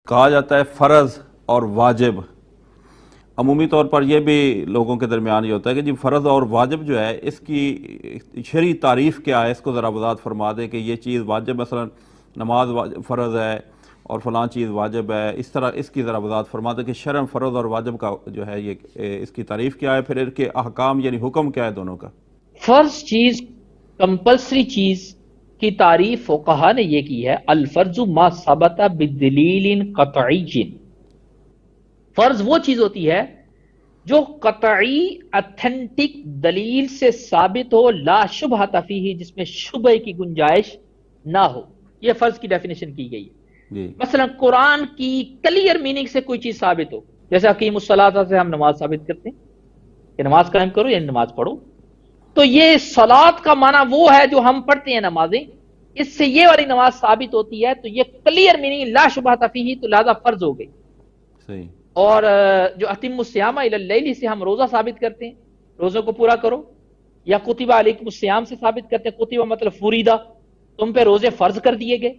کہا جاتا ہے فرض اور واجب، عمومی طور پر یہ بھی لوگوں کے درمیان یہ ہوتا ہے کہ جی فرض اور واجب جو ہے اس کی شرعی تعریف کیا ہے، اس کو ذرا وضاحت فرما دیں کہ یہ چیز واجب، مثلا نماز فرض ہے اور فلاں چیز واجب ہے، اس طرح اس کی ذرا وضاحت فرما دیں کہ شرعاً فرض اور واجب کا جو ہے یہ اس کی تعریف کیا ہے، پھر ان کے احکام یعنی حکم کیا ہے دونوں کا۔ فرض چیز، کمپلسری چیز کی تعریف فقہا نے یہ کی ہے، الفرض ما ثبت بدلیل قطعی۔ فرض وہ چیز ہوتی ہے جو قطعی اتھینٹک دلیل سے ثابت ہو، لا شبہۃ فیہ، جس میں شبہ کی گنجائش نہ ہو۔ یہ فرض کی ڈیفینیشن کی گئی ہے۔ جی مثلا قرآن کی کلیئر میننگ سے کوئی چیز ثابت ہو، جیسے اقیم الصلاۃ سے ہم نماز ثابت کرتے ہیں کہ نماز قائم کرو یعنی نماز پڑھو، تو یہ صلاۃ کا معنی وہ ہے جو ہم پڑھتے ہیں نمازیں، اس سے یہ والی نماز ثابت ہوتی ہے، تو یہ کلیئر میننگ لا شبہۃ فیہ، تو لہذا فرض ہو گئی۔ صحیح۔ اور جو اتم الصیام الی اللیل سے ہم روزہ ثابت کرتے ہیں، روزوں کو پورا کرو، یا کتب علیکم الصیام سے ثابت کرتے ہیں، کتب مطلب فریدہ، تم پہ روزے فرض کر دیے گئے،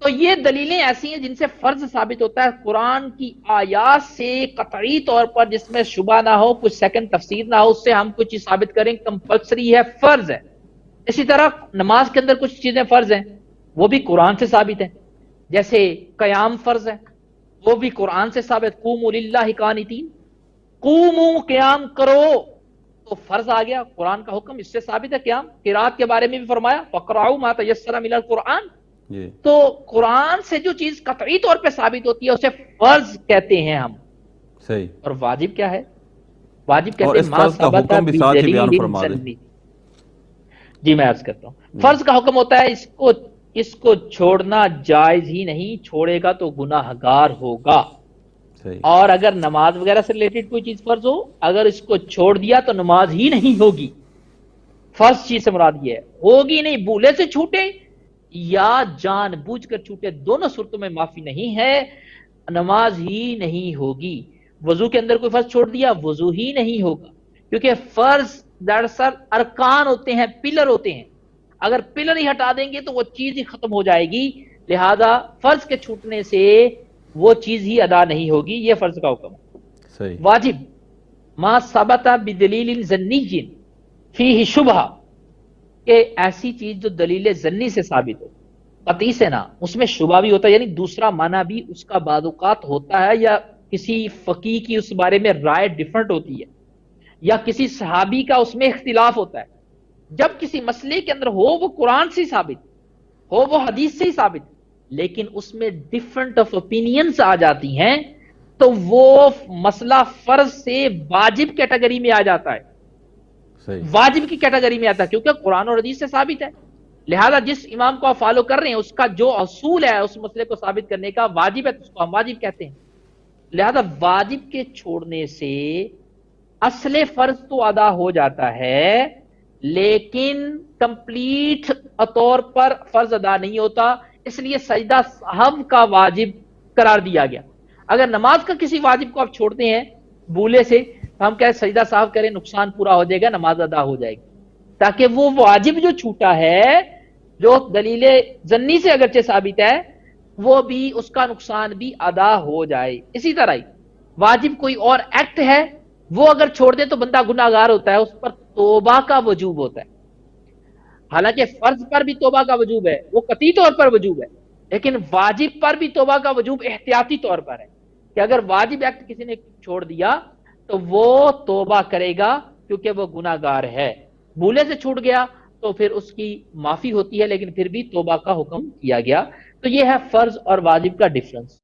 تو یہ دلیلیں ایسی ہیں جن سے فرض ثابت ہوتا ہے قرآن کی آیات سے قطعی طور پر، جس میں شبہ نہ ہو، کچھ سیکنڈ تفسیر نہ ہو، اس سے ہم کچھ چیز ثابت کریں، کمپلسری ہے، فرض ہے۔ اسی طرح نماز کے اندر کچھ چیزیں فرض ہیں، وہ بھی قرآن سے ثابت ہیں، جیسے قیام فرض ہے، وہ بھی قرآن سے ثابت، قوموا للہ قانتین، قوموا قیام کرو، تو فرض آ گیا، قرآن کا حکم اس سے ثابت ہے۔ قیام قرات کے بارے میں بھی فرمایا فقرؤوا ما تیسر من القرآن، جی تو قرآن سے جو چیز قطعی طور پہ ثابت ہوتی ہے اسے فرض کہتے ہیں ہم۔ صحیح۔ اور واجب کیا ہے؟ واجب اور کہتے اس ہیں ما فرض کا ثبت حکم بھی ساتھ ہی بیان بدلیل فرما دیں۔ ظنی۔ جی میں عرض کرتا ہوں، فرض کا حکم ہوتا ہے اس کو چھوڑنا جائز ہی نہیں، چھوڑے گا تو گناہ گار ہوگا۔ صحیح۔ اور اگر نماز وغیرہ سے ریلیٹڈ کوئی چیز فرض ہو، اگر اس کو چھوڑ دیا تو نماز ہی نہیں ہوگی۔ فرض چیز سے مراد یہ ہے، ہوگی نہیں، بھولے سے چھوٹے یا جان بوجھ کر چھوٹے، دونوں صورتوں میں معافی نہیں ہے، نماز ہی نہیں ہوگی۔ وضو کے اندر کوئی فرض چھوڑ دیا، وضو ہی نہیں ہوگا، کیونکہ فرض دراصل ارکان ہوتے ہیں، پلر ہوتے ہیں، اگر پلر ہی ہٹا دیں گے تو وہ چیز ہی ختم ہو جائے گی، لہذا فرض کے چھوٹنے سے وہ چیز ہی ادا نہیں ہوگی۔ یہ فرض کا حکم ہے۔ صحیح۔ واجب ما ثبت بدلیل ظنی فیہ شبہ، کہ ایسی چیز جو دلیل ظنی سے ثابت ہو، قطعی سے نہ، اس میں شبہ بھی ہوتا ہے، یعنی دوسرا معنی بھی اس کا بعض اوقات ہوتا ہے، یا کسی فقیہ کی اس بارے میں رائے ڈیفرنٹ ہوتی ہے، یا کسی صحابی کا اس میں اختلاف ہوتا ہے۔ جب کسی مسئلے کے اندر ہو وہ قرآن سے ثابت ہو، وہ حدیث سے ہی ثابت، لیکن اس میں ڈفرنٹ آف اوپینینز آ جاتی ہیں، تو وہ مسئلہ فرض سے واجب کیٹیگری میں آ جاتا ہے، صحیح۔ واجب کی کیٹیگری میں آتا ہے، کیونکہ قرآن اور حدیث سے ثابت ہے۔ لہذا جس امام کو آپ فالو کر رہے ہیں، اس کا جو اصول ہے اس مسئلے کو ثابت کرنے کا واجب ہے، تو اس کو ہم واجب کہتے ہیں۔ لہذا واجب کے چھوڑنے سے اصل فرض تو ادا ہو جاتا ہے، لیکن کمپلیٹ طور پر فرض ادا نہیں ہوتا، اس لیے سجدہ سہو کا واجب قرار دیا گیا۔ اگر نماز کا کسی واجب کو آپ چھوڑتے ہیں بھولے سے، تو ہم کہتے سجدہ سہو کریں، نقصان پورا ہو جائے گا، نماز ادا ہو جائے گی، تاکہ وہ واجب جو چھوٹا ہے، جو دلیل ظنی سے اگرچہ ثابت ہے، وہ بھی اس کا نقصان بھی ادا ہو جائے۔ اسی طرح ہی واجب کوئی اور ایکٹ ہے، وہ اگر چھوڑ دے تو بندہ گناہ گار ہوتا ہے، اس پر توبہ کا وجوب ہوتا ہے۔ حالانکہ فرض پر بھی توبہ کا وجوب ہے، وہ قطعی طور پر وجوب ہے، لیکن واجب پر بھی توبہ کا وجوب احتیاطی طور پر ہے، کہ اگر واجب ایکٹ کسی نے چھوڑ دیا تو وہ توبہ کرے گا، کیونکہ وہ گناہ گار ہے۔ بھولے سے چھوٹ گیا تو پھر اس کی معافی ہوتی ہے، لیکن پھر بھی توبہ کا حکم کیا گیا۔ تو یہ ہے فرض اور واجب کا ڈفرنس۔